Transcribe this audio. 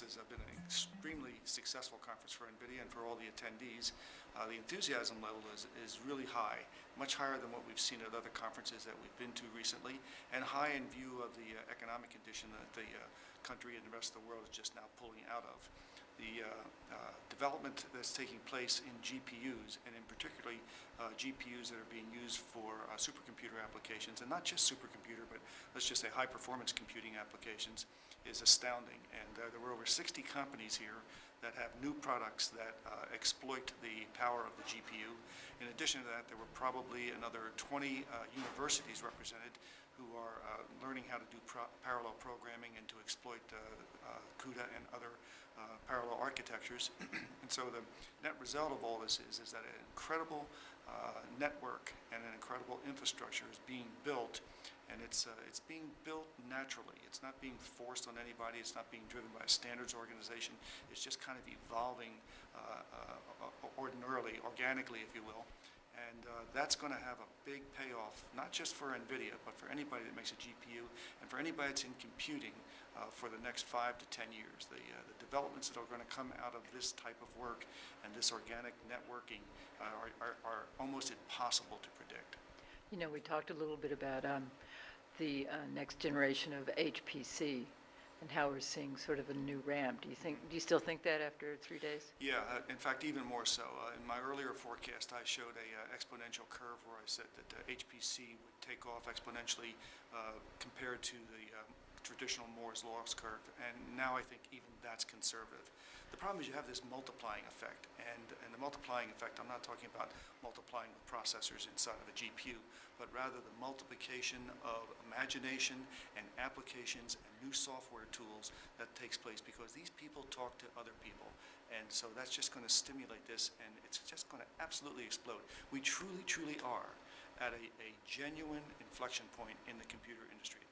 this has been an extremely successful conference for Nvidia and for all the attendees. The enthusiasm level is really high, much higher than what we've seen at other conferences that we've been to recently, and high in view of the economic condition that the country and the rest of the world is just now pulling out of. The development that's taking place in GPUs, and in particularly GPUs that are being used for supercomputer applications, and not just supercomputer, but let's just say high-performance computing applications, is astounding. And there were over 60 companies here that have new products that exploit the power of the GPU. In addition to that, there were probably another 20 universities represented who are learning how to do parallel programming and to exploit CUDA and other parallel architectures. And so the net result of all this is that an incredible network and an incredible infrastructure is being built, and it's being built naturally. It's not being forced on anybody. It's not being driven by a standards organization. It's just kind of evolving ordinarily, organically, if you will. And that's going to have a big payoff, not just for Nvidia, but for anybody that makes a GPU and for anybody that's in computing for the next 5 to 10 years. The developments that are going to come out of this type of work and this organic networking are almost impossible to predict. You know, we talked a little bit about the next generation of HPC and how we're seeing sort of a new ramp. Do you still think that after 3 days? Yeah, in fact, even more so. In my earlier forecast, I showed a exponential curve where I said that HPC would take off exponentially compared to the traditional Moore's Law curve, and now I think even that's conservative. The problem is you have this multiplying effect, and the multiplying effect, I'm not talking about multiplying the processors inside of a GPU, but rather the multiplication of imagination and applications and new software tools that takes place, because these people talk to other people, and so that's just going to stimulate this, and it's just going to absolutely explode. We truly, truly are at a genuine inflection point in the computer industry.